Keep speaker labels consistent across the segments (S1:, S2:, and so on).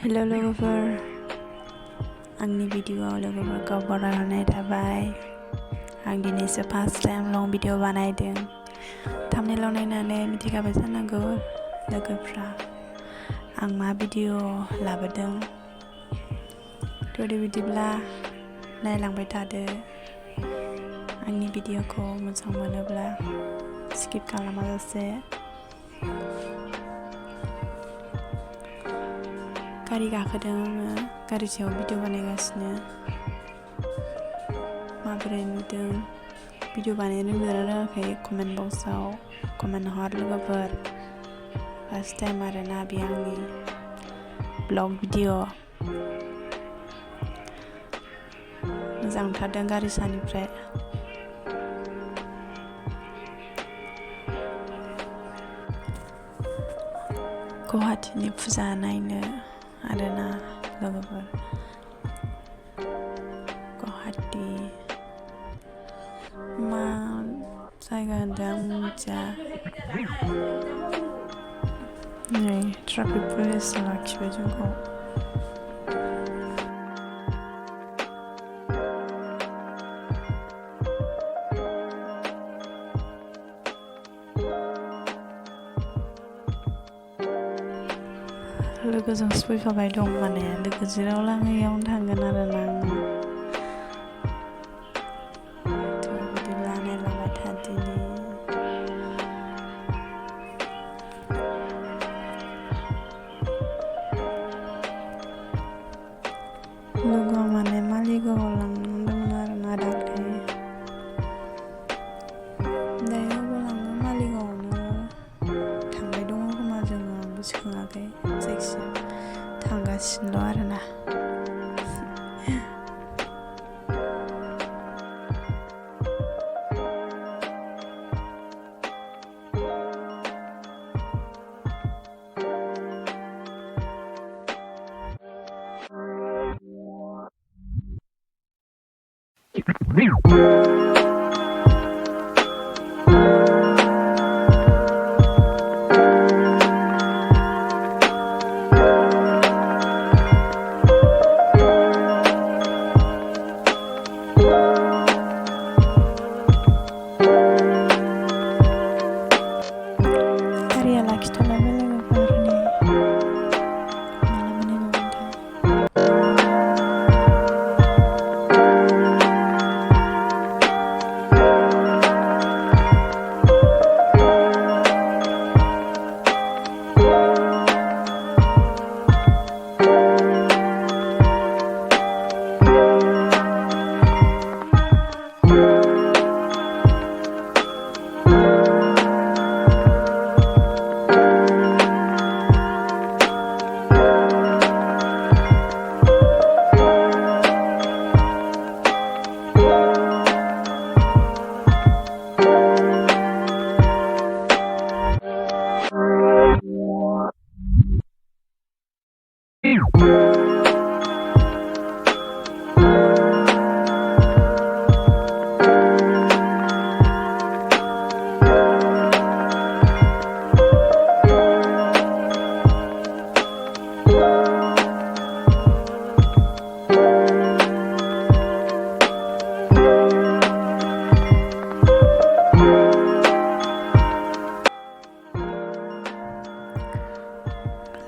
S1: Hello लोगोफोर, आंनि भिडिअआव लोगोफोरखौ बरायहरनाय थाबाय। आं दिनैसो फार्स्ट टाइम लं भिडिअ बानायदों। थाम्बनेइलाव नायनानै मिथिखाबाय जानांगौ लोगोफ्रा आं मा भिडिअ लाबोदों। थ' बिदिब्ला नायलांबाय थादो। आंनि भिडिअखौ मोजां मोनोब्ला स्किप खालामाजासे। गारि गाखोदों आङो, गारि सायाव भिडिअ बानायगासिनो। माबोरै नुदों, भिडिअ बानायनो रोंदोंना रोङाखै कमेन्ट बक्सआव कमेन्ट हर लोगोफोर। फार्स्ट टाइम आरोना बे आंनि ब्लग भिडिअ। मोजां मोनथारदों गारि सानिफ्राय। गुवाहाटीनि फुजा नायनो आरोना लोगोफोर। गुवाहाटी मा जायगा होनदों आं मिथिया। नै ट्राफिक पुलिस लाखिबाय जोंखौ। लोगोजों फैफाबाय दं, माने लोगो जेराव लाङो इयावनो थांगोन आरोना आङो। थ' बिदिब्ला नायलांबाय थादिनि। लोगोआ माने मालिगावआव लांदोंमोन आरोना दाख्लै। दायो अबाव लाङो मालिगावआवनो थांबाय दङ खोमा जोङो, आंबो सोङाखै। जायखिजाया थांगासिनो आरोना। गारिया लाखिथ'लायबाय लोगोफोर, नै माला मोनहैबावगोनथाय।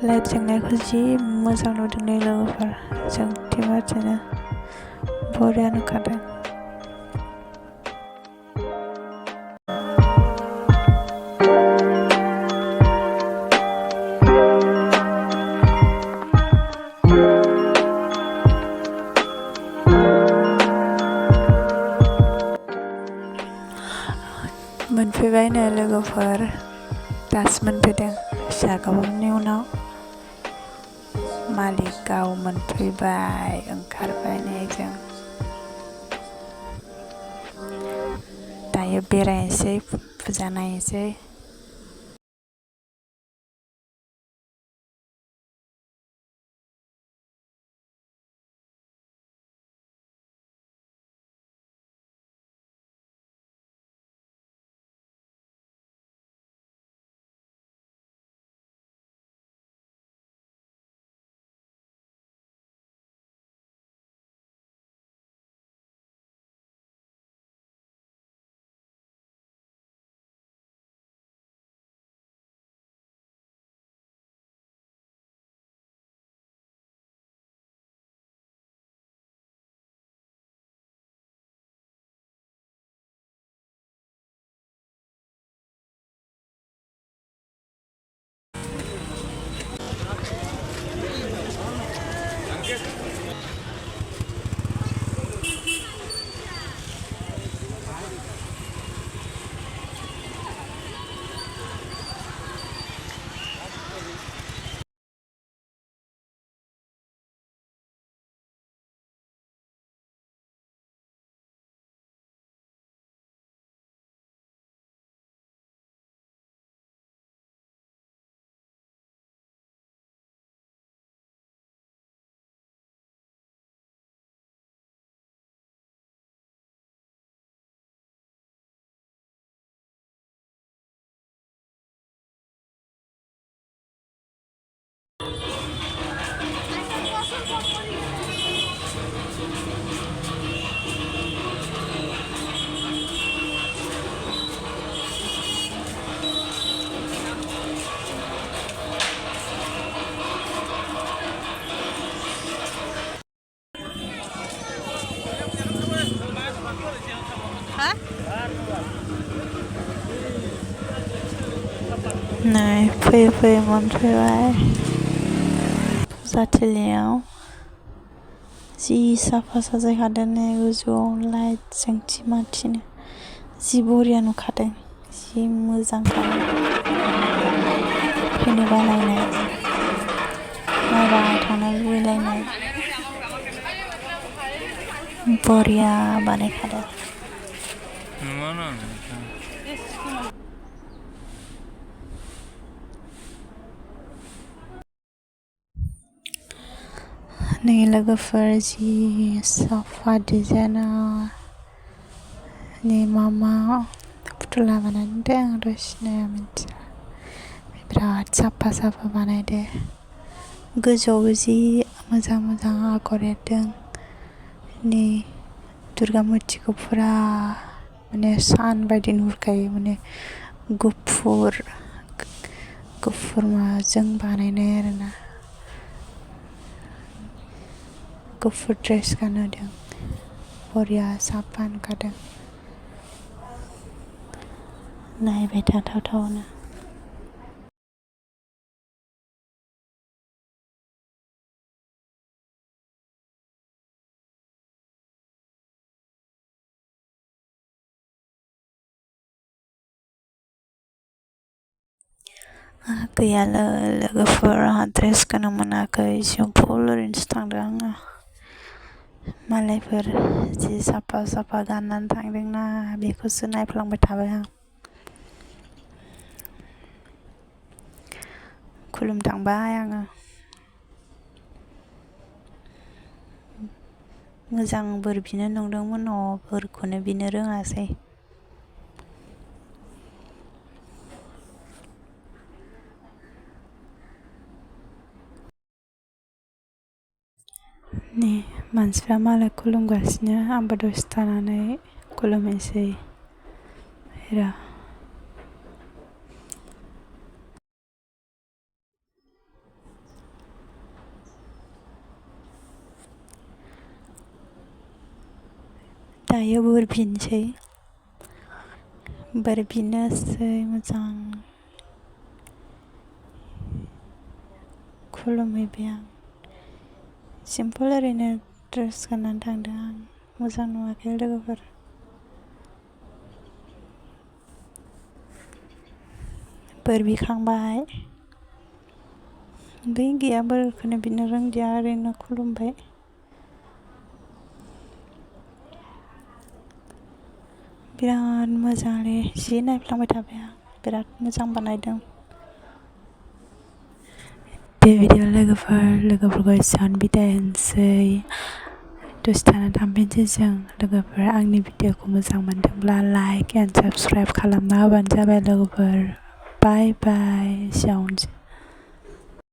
S1: लाइट जोंनायखौ जि मोजां नुदों नै लोगोफोर, जोंथिं बिदिनो बरिया नुखादों। मोनफैबायनो लोगोफोर, दासो मोनफैदों फिसा गोबावनि उनाव। मालिगाव मोनफैबाय, ओंखारबाय नै जों। दायो बेरायनोसै, फुजा नायनोसै। फैयै फैयै मोनफैबाय फुजाथिलियाव। जि साफा साजायखादों नै गोजौआव लाइट जोंथि माथिनो जि बरिया नुखादों। जि मोजांखा फैनो बालायनाय नायबाय थानो लुबैलायनाय बरिया बानायखादों। नै लोगोफोर जि साफा डिजाइनार नै मा फुथुला बानायदों दसेनो मिथिया बिराद साफा बानायदो। गोजौआव जि मोजां आगर एरदों। नै दुर्गा मुर्तिखौ फुरा माने सान बायदि नुहुरखायो। माने गुफुर माबाजों बानायनाय आरोना। गुफुर ड्रेस गानहोदों बरिया साफा नुखादों नायबाय थाथावथावनो। गैयालै लोगोफोर आंहा ड्रेसखौनो मोनाखै सिम्पोल ओरैनोसो थांदों आङो। मालायफोर जि साफा गाननानै थांदोंना बेखौसो नायफ्लांबाय थाबाय आं। खुलुमखांबाय आङो। मोजां बोर बिनो नंदोंमोन बोरखौनो बिनो रोङासै। नै मानसिफ्रा मालाय खुलुमगासिनो आंबो दसे थानानै खुलुमहैसै र'। दायो बोर बिनोसै मोजां खुलुमहैबाय आं। सिम्पोल ओरैनो ड्रेस गाननानै थांदों आं। मोजां नुवाखै लोगोफोर। बोर बिखांबाय बै गैया बोरखौनो बिनो रोंदिया ओरैनो खुलुमबाय। बिराद मोजांलै जि नायफ्लांबाय थाबाय आं बिराद मोजां बानायदों। बे भिडिअ लोगोफोरखौ एसेयावनो बिदाय होनोसै। दसे थाना थांफिनसै जों। लोगोफोर आंनि भिडिअखौ मोजां मोनदोंब्ला लाइक एन्ड साबस्क्राइब खालामना होबानो जाबाय लोगोफोर। बाय एसेयावनोसै।